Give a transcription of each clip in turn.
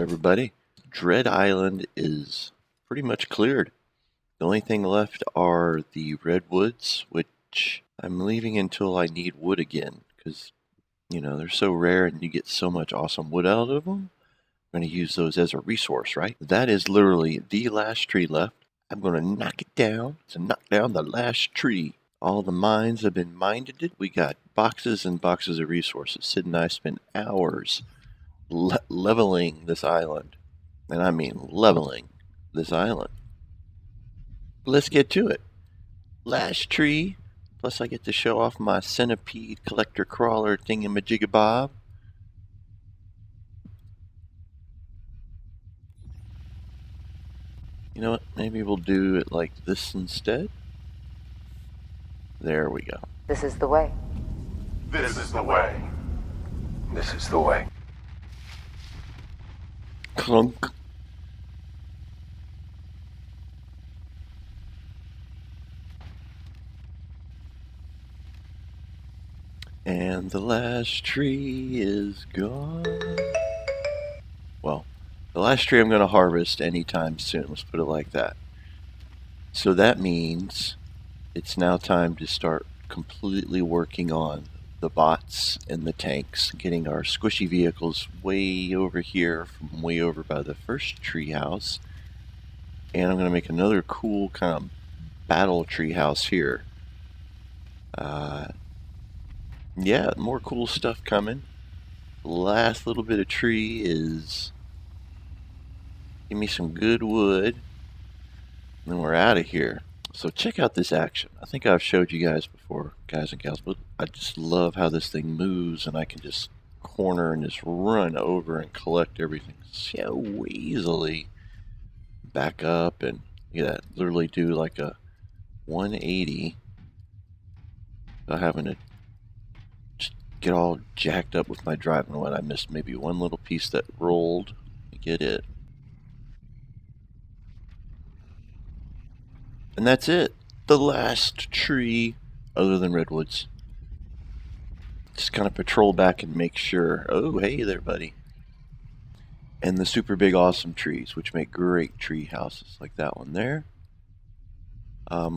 everybody. Dread Island is pretty much cleared. The only thing left are the redwoods, which I'm leaving until I need wood again, because, you know, they're so rare and you get so much awesome wood out of them. I'm going to use those as a resource, right? That is literally the last tree left. I'm going to knock it down to knock down the last tree. All the mines have been mined. We got boxes and boxes of resources. Sid and I spent hours leveling this island. And I mean leveling this island. Let's get to it. Last tree. Plus I get to show off my centipede collector crawler thingamajigabob. You know what? Maybe we'll do it like this instead. There we go. This is the way. This is the way. This is the way. Clunk. And the last tree is gone. Well, the last tree I'm going to harvest anytime soon. Let's put it like that. So that means it's now time to start completely working on the bots and the tanks, getting our squishy vehicles way over here from way over by the first tree house. And I'm going to make another cool kind of battle tree house here. Yeah, more cool stuff coming. Last little bit of tree is give me some good wood. And then we're out of here. So check out this action. I think I've showed you guys before, guys and gals, but I just love how this thing moves and I can just corner and just run over and collect everything so easily. Back up and look at that, literally do like a 180 without having to just get all jacked up with my driving when I missed maybe one little piece that rolled. I get it. And that's it. The last tree, other than redwoods. Just kind of patrol back and make sure. Oh, hey there, buddy. And the super big awesome trees, which make great tree houses, like that one there.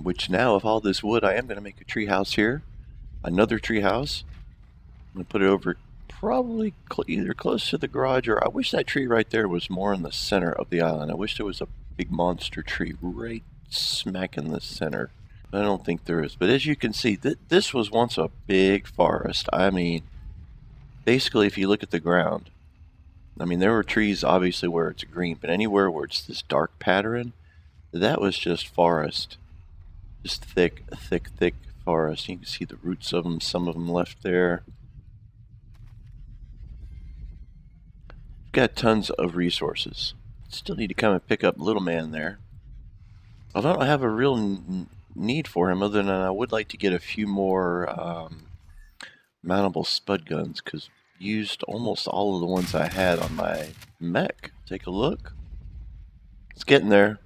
Which now, with all this wood, I am going to make a tree house here. Another tree house. I'm going to put it over probably either close to the garage, or I wish that tree right there was more in the center of the island. I wish there was a big monster tree right smack in the center. I don't think there is, but as you can see, this was once a big forest. I mean, basically, if you look at the ground, I mean, there were trees obviously where it's green, but anywhere where it's this dark pattern, that was just forest. Just thick, thick, thick forest. You can see the roots of them, some of them left there. Got tons of resources. Still need to come and pick up little man there. Although I don't have a real need for him, other than I would like to get a few more mountable spud guns, because I used almost all of the ones I had on my mech. Take a look. It's getting there.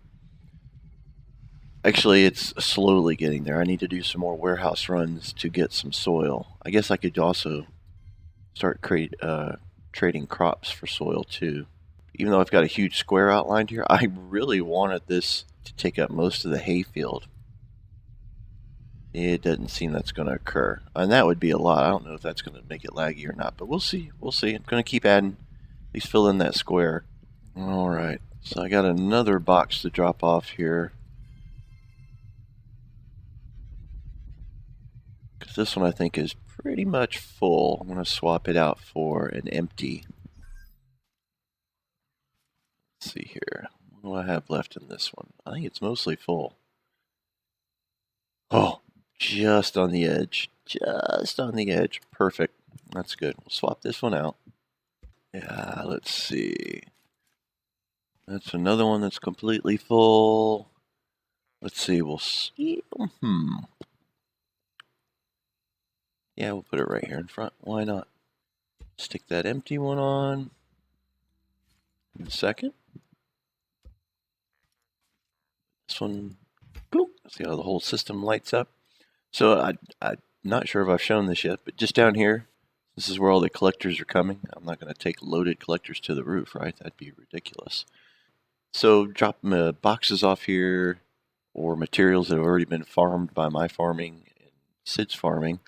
Actually, it's slowly getting there. I need to do some more warehouse runs to get some soil. I guess I could also start trading crops for soil too. Even though I've got a huge square outlined here, I really wanted this to take up most of the hayfield. It doesn't seem that's going to occur. And that would be a lot. I don't know if that's going to make it laggy or not, but we'll see. We'll see. I'm going to keep adding. At least fill in that square. Alright. So I got another box to drop off here. Because this one I think is pretty much full. I'm going to swap it out for an empty. Let's see here. What do I have left in this one? I think it's mostly full. Oh, just on the edge. Just on the edge. Perfect. That's good. We'll swap this one out. Yeah, let's see. That's another one that's completely full. Let's see. We'll see. Yeah, we'll put it right here in front. Why not? Stick that empty one on. In a second. This one, boop. See how the whole system lights up? So I'm not sure if I've shown this yet, but just down here, This is where all the collectors are coming. I'm not going to take loaded collectors to the roof, right? That'd be ridiculous. So drop boxes off here, or materials that have already been farmed by my farming and Sid's farming.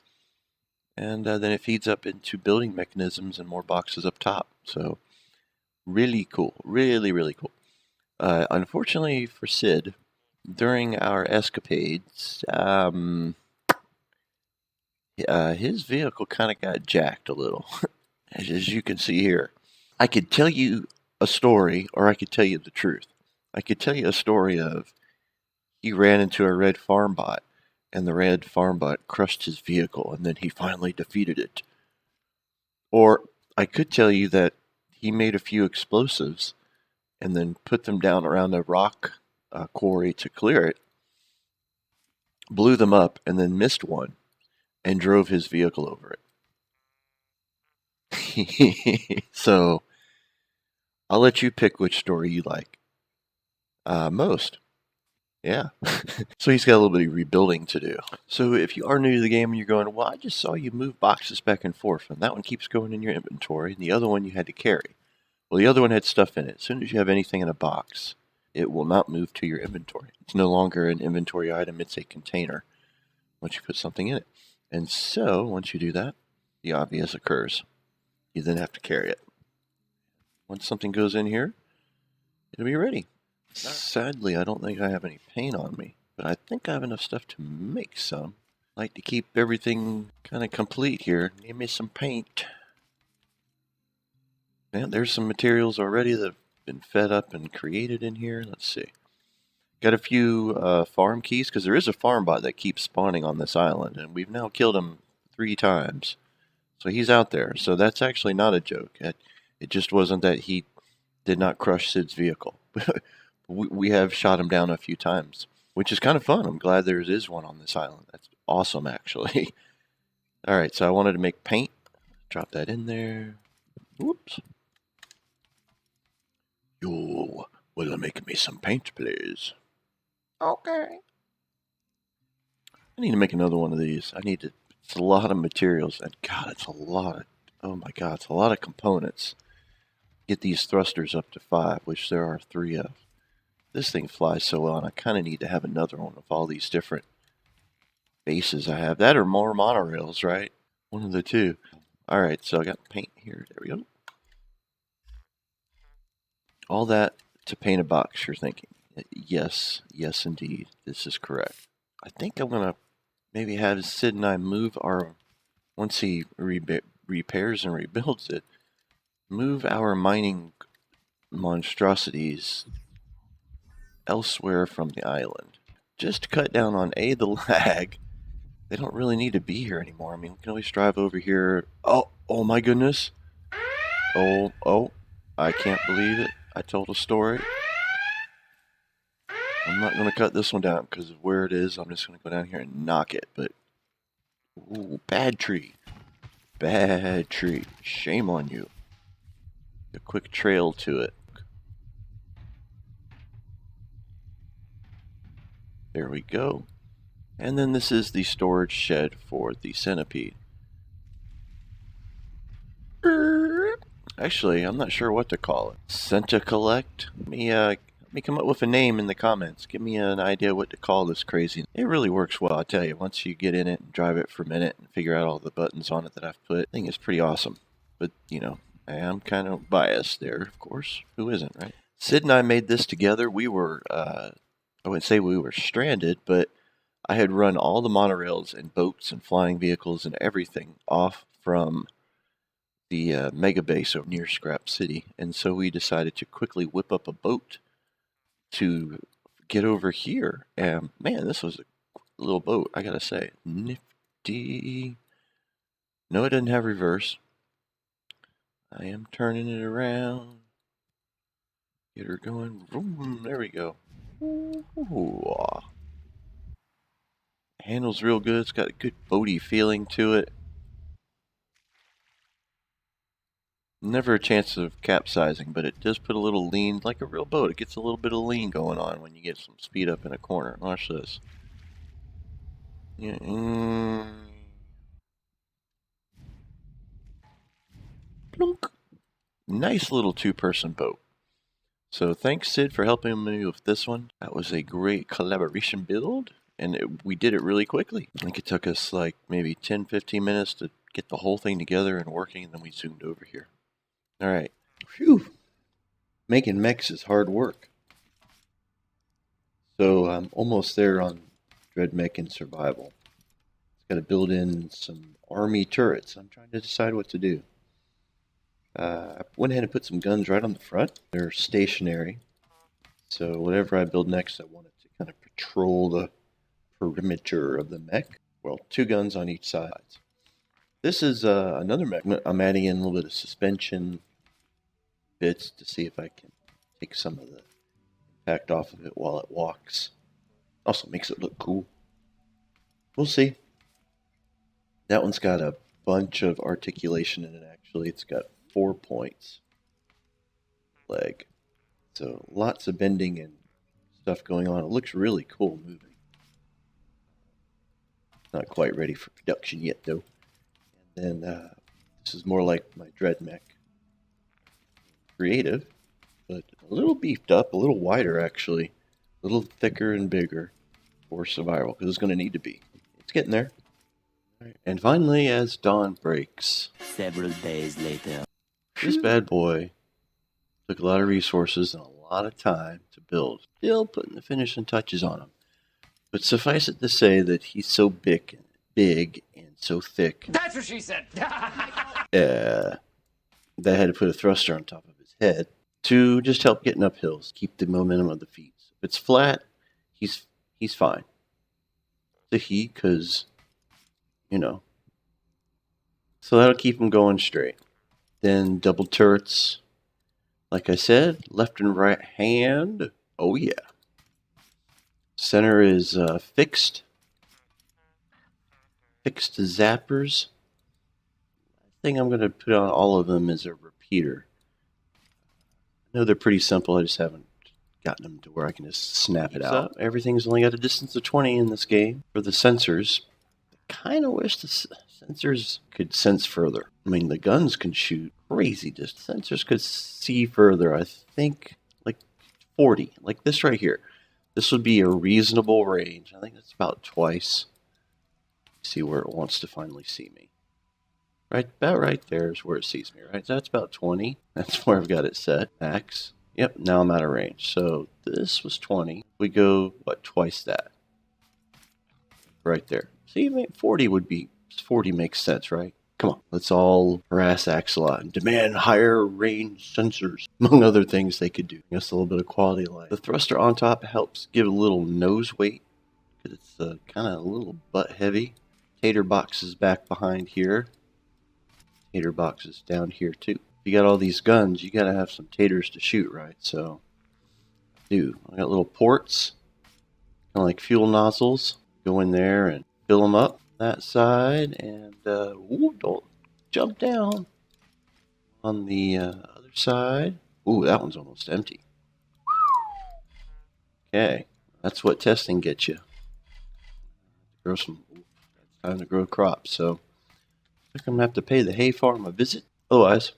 And then it feeds up into building mechanisms and more boxes up top. So really cool. Really, really cool. Unfortunately for Sid, during our escapades, his vehicle kind of got jacked a little, as you can see here. I could tell you a story, or I could tell you the truth. I could tell you a story of he ran into a red farm bot, and the red farm bot crushed his vehicle, and then he finally defeated it. Or I could tell you that he made a few explosives and then put them down around a rock quarry to clear it, blew them up, and then missed one and drove his vehicle over it. So I'll let you pick which story you like most. Yeah. So he's got a little bit of rebuilding to do. So if you are new to the game and you're going, well, I just saw you move boxes back and forth, and that one keeps going in your inventory, and the other one you had to carry. Well, the other one had stuff in it. As soon as you have anything in a box, it will not move to your inventory. It's no longer an inventory item, it's a container once you put something in it. And so, once you do that, the obvious occurs. You then have to carry it. Once something goes in here, it'll be ready. Sadly, I don't think I have any paint on me, but I think I have enough stuff to make some. I like to keep everything kind of complete here. Give me some paint. Yeah, there's some materials already that have been fed up and created in here. Let's see. Got a few farm keys, because there is a farm bot that keeps spawning on this island, and we've now killed him 3 times. So he's out there. So that's actually not a joke. It just wasn't that he did not crush Sid's vehicle. We have shot him down a few times, which is kind of fun. I'm glad there is one on this island. That's awesome, actually. All right, so I wanted to make paint. Drop that in there. Whoops. You will make me some paint, please. Okay. I need to make another one of these. It's a lot of materials, and God, it's a lot of, oh my God, it's a lot of components. Get these thrusters up to 5, which there are 3 of. This thing flies so well, and I kind of need to have another one of all these different bases I have. That or more monorails, right? One of the two. Alright, so I got paint here. There we go. All that to paint a box, you're thinking. Yes, yes indeed. This is correct. I think I'm going to maybe have Sid and I move our, once he repairs and rebuilds it, move our mining monstrosities elsewhere from the island. Just to cut down on the lag. They don't really need to be here anymore. I mean, we can always drive over here. Oh my goodness. Oh, I can't believe it. I told a story. I'm not going to cut this one down because of where it is. I'm just going to go down here and knock it. But, ooh, bad tree. Bad tree. Shame on you. A quick trail to it. There we go. And then this is the storage shed for the centipede. Actually, I'm not sure what to call it. Centicollect? Let me come up with a name in the comments. Give me an idea what to call this crazy. It really works well, I tell you. Once you get in it and drive it for a minute and figure out all the buttons on it that I've put, I think it's pretty awesome. But, you know, I am kind of biased there, of course. Who isn't, right? Sid and I made this together. We were, I wouldn't say we were stranded, but I had run all the monorails and boats and flying vehicles and everything off from the mega base over near Scrap City, and so we decided to quickly whip up a boat to get over here. And man, this was a little boat, I gotta say. Nifty. No, it doesn't have reverse. I am turning it around. Get her going. Vroom, there we go. Ooh. Handles real good. It's got a good boaty feeling to it. Never a chance of capsizing, but it does put a little lean, like a real boat. It gets a little bit of lean going on when you get some speed up in a corner. Watch this. Yeah. Plunk. Nice little two-person boat. So thanks, Sid, for helping me with this one. That was a great collaboration build, and we did it really quickly. I think it took us like maybe 10-15 minutes to get the whole thing together and working, and then we zoomed over here. All right. Phew. Making mechs is hard work. So I'm almost there on Dread Mech and Survival. It's got to build in some army turrets. I'm trying to decide what to do. I went ahead and put some guns right on the front. They're stationary. So whatever I build next, I want it to kind of patrol the perimeter of the mech. Well, 2 guns on each side. This is another mech. I'm adding in a little bit of suspension bits to see if I can take some of the impact off of it while it walks. Also makes it look cool. We'll see. That one's got a bunch of articulation in it, actually. It's got 4 points. Leg. So lots of bending and stuff going on. It looks really cool moving. Not quite ready for production yet, though. And then this is more like my Dread Mech. Creative, but a little beefed up, a little wider actually. A little thicker and bigger for survival, because it's going to need to be. It's getting there. Right. And finally, as dawn breaks. Several days later. This bad boy took a lot of resources and a lot of time to build. Still putting the finishing touches on him. But suffice it to say that he's so big and so thick. That's what she said. That I had to put a thruster on top of his head to just help getting up hills, keep the momentum of the feet. If it's flat, he's fine. The heat, because, you know. So that'll keep him going straight. Then double turrets, like I said, left and right hand. Oh yeah. Center is fixed. Fixed zappers. The thing I'm going to put on all of them is a repeater. I know they're pretty simple, I just haven't gotten them to where I can just snap it out. Everything's only got a distance of 20 in this game. For the sensors, I kind of wish the sensors could sense further. I mean, the guns can shoot crazy distance. Sensors could see further, I think, like 40. Like this right here. This would be a reasonable range. I think that's about twice. See where it wants to finally see me. Right, about right there is where it sees me, right? So that's about 20. That's where I've got it set. Max. Yep, now I'm out of range. So this was 20. We go, what, twice that. Right there. See, 40 would be, 40 makes sense, right? Come on, let's all harass Axelot and demand higher range sensors, among other things they could do. Just a little bit of quality of life. The thruster on top helps give a little nose weight, because it's kind of a little butt heavy. Tater boxes back behind here. Tater boxes down here too. If you got all these guns, you got to have some taters to shoot, right? So, I got little ports, kind of like fuel nozzles. Go in there and fill them up that side, and ooh, don't jump down. On the other side, ooh, that one's almost empty. Okay, that's what testing gets you. Grow some. It's time to grow crops, so I think I'm gonna have to pay the hay farm a visit. Otherwise,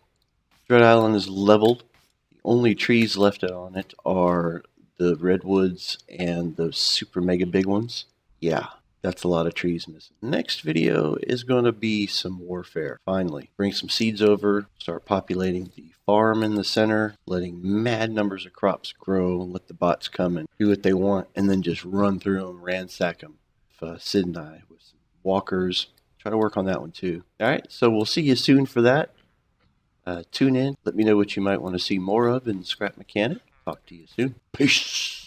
Dread Island is leveled. The only trees left on it are the redwoods and those super mega big ones. Yeah, that's a lot of trees missing. Next video is going to be some warfare. Finally, bring some seeds over, start populating the farm in the center, letting mad numbers of crops grow, let the bots come and do what they want, and then just run through them, ransack them. Sid and I with some walkers. Try to work on that one too. Alright, so we'll see you soon for that. Tune in. Let me know what you might want to see more of in Scrap Mechanic. Talk to you soon. Peace.